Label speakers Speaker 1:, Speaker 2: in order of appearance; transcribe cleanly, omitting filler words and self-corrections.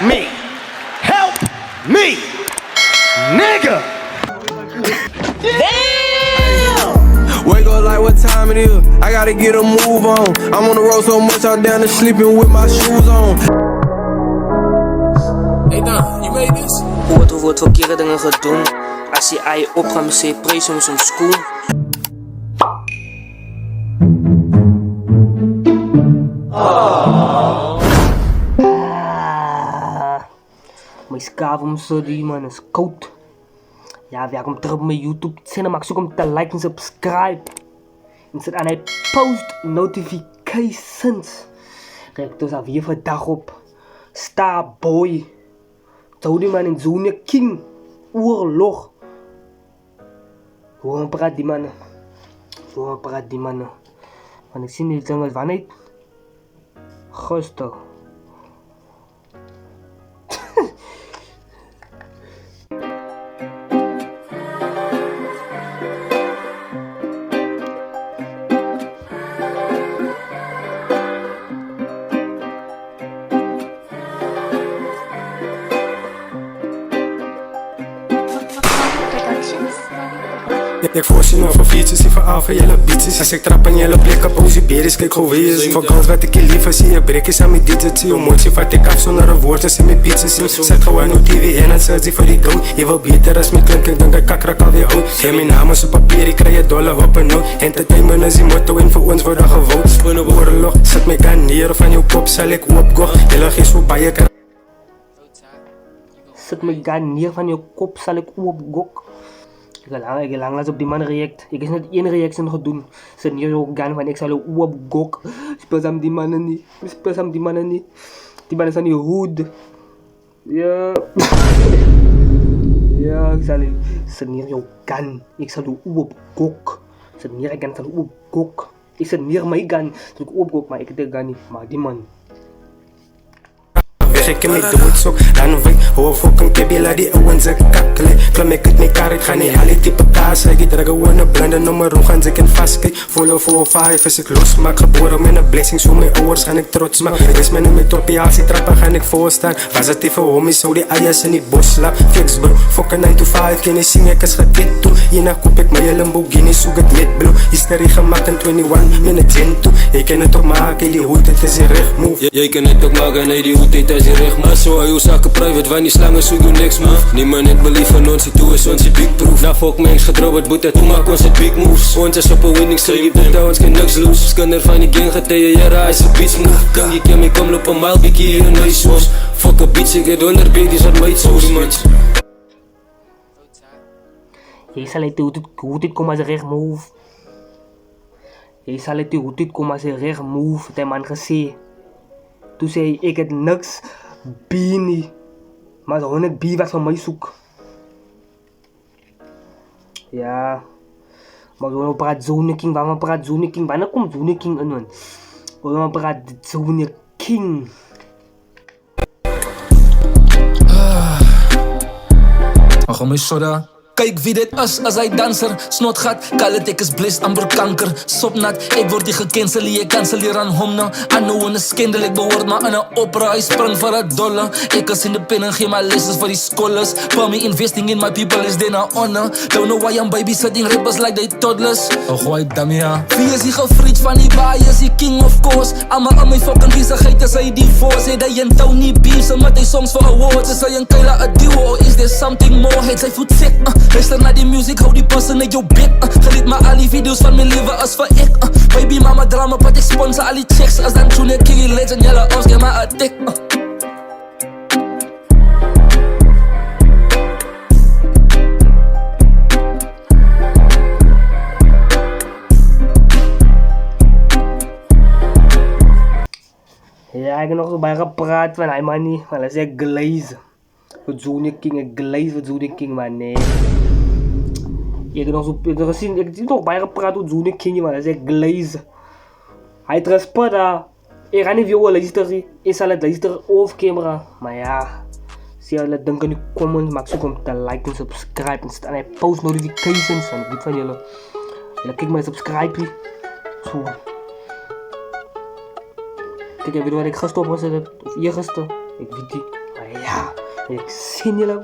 Speaker 1: me. Help me, nigga.
Speaker 2: Wake up like what time it is. I gotta get a move on. I'm on the road so much I'm down to sleeping with my shoes on.
Speaker 3: Hey Don, you made this?
Speaker 4: Hoeveel wordt verkeerde dingen gedaan. Als je ei opgaat met zijn prijs om zo'n schoen. Mijn skaaf om zo die man is koud. Ja, welkom terug op mijn YouTube channel. Maak zoek om te like en subscribe. En zet aan die post notifications. Kijk dus alweer vandaag op Starboy. Zou die man in Zone King. Oorlog. Hoe praat die man? Hoe praat die man? Want ik zie niet jongens wanneer. Guster.
Speaker 2: Ik voorzien over fietsen, zie van af en jelle bietjes. Als ik trap en jelle blik op onze beres, kijk hoe wie is. Voor kans wat ik je liever zie, je brekjes aan mijn digits. Zie hoe mooi vat ik af zonder een woord, als je mijn pizzas zien. Zet gewoon op TV en dan zet ze voor die goud. Je wil beter als mijn klink, ik denk dat kakrak alweer oud. Geef mijn naam op papier, ik krijg je dollar op en nou. Entertainment is die motto en voor ons worden gewoond. Spullen oorlog, zet mij kan neer van jouw kop, zal ik opgog. Jelle geest voorbij, je kan.
Speaker 4: Zet me gaan neer van je kop, zal ik opgok. Ik heb lang als op die man react. Ik is net één reaction gedaan. Zet neer ook gaan van ik zal opgok. Speel samen die mannen niet. Speel samen die mannen niet. Die mannen zijn die hoed. Ja. Ja, ik zal zet neer jou gaan. Ik zal opgok. Zet neer ik kan zal opgok. Ik zet neer maar ik kan. Zal ik opgok maar ik denk gaan niet. Maar die man.
Speaker 2: Ik ken me doodsok, dan weet hoe fucking kibby laat die ouwens ik kakkelen. Klam ik het niet kaart, ga niet halen type kaas. Ik draag gewoon een blinde nummer, hoe gaan ze in vastkijk. Follow 4-5 is ik los, maak geboren met een blessing. Zo mijn ouders gaan ik trots maken. Is men met toppie, als die trappen gaan ik voorstaan. Was het even homies, zo die eiers in die bos slap. Fix bro, fucking 9 to 5, ken je zien, ik is gedit toe. Hierna koop ik mijn Lamborghini, zoek het met blue. Hysterie gemaakt in 21, met een gin toe. Je kan het ook maken, die hoed, het is een recht move.
Speaker 3: Jij kan het ook maken, nee die hoed, het is je recht maar zo, je zaken private, want die slangen zoek je niks move. Niemand het belief van ons, die toe is onze big proof. Na fuck mens gedrobberd, boete, toen maak ons het big moves. Ons is op een winning streak, die boete, ons kan niks lose. Skunner van die gang gaat tegen jaren, hij is een beats move. Kan je ken me, kom loop een mile, bikkie hier een nice moves. Fuck a beats, ik heb 100 babies aan mij zo much.
Speaker 4: Jij zal het hoe dit komt als een recht move. Jij zal het hoe dit komt als een recht move, heeft man gezegd. Toen zei ik het niks, B niet. Maar ze 100 B was van mij zoek. Ja. Maar we praten Zone King, waarom praat Zone King? Wanneer komt Zone King in man? We praten Zone King.
Speaker 5: Ach, mijn soda. Kijk wie dit is als hij danser. Snotgat, kaletek is bliss, amber kanker. Sopnat, ik word die gecanceld, je canceleer aan homna. I know in een scandal, ik behoort maar aan een opera. Hij sprang voor $1. Ik is in de pen en geef mijn lessons voor die scholars. For me investing in my people is then a honor. Don't know why I'm babysitting rappers like they toddlers. Oh, gooi damia. Wie is die gefriet van die baai, is die king of course. Allemaal aan mijn fucking bezigheid is hij die force. Heet hij een Tony Beams, met hij songs voor awards. Is hij een Kayla a duo, is there something more? Heet zij voet sick, luister naar die music, hou die passen in jouw bek. Geniet maar al die video's van mijn leven als voor ik. Baby mama drama, wat ik sponsor al die checks. Als dan toen ik King Legend, jelle ons, geef maar een tik.
Speaker 4: Ja, ik heb nog zo bij gepraat van hij man niet, maar dat is echt glaze. Wat Zone King, glaze wat Zone King, maar nee. Ik heb nog zo gezien, ik heb nog bij gepraat met Zone King, maar dat is echt glaze. Hij transport daar. Ik ga niet veel luisteren, ik zal het luisteren off camera, maar ja. Zie je dat denken in de comments, maak zoek om te liken en subscribe en staan hij post notifications en ik weet van jullie. Jullie kijk maar subscribe. Zo. Kijk, weet je wat ik gisteren op gezet heb? Of eergisteren? Ik weet niet. Ja, ik zie jullie.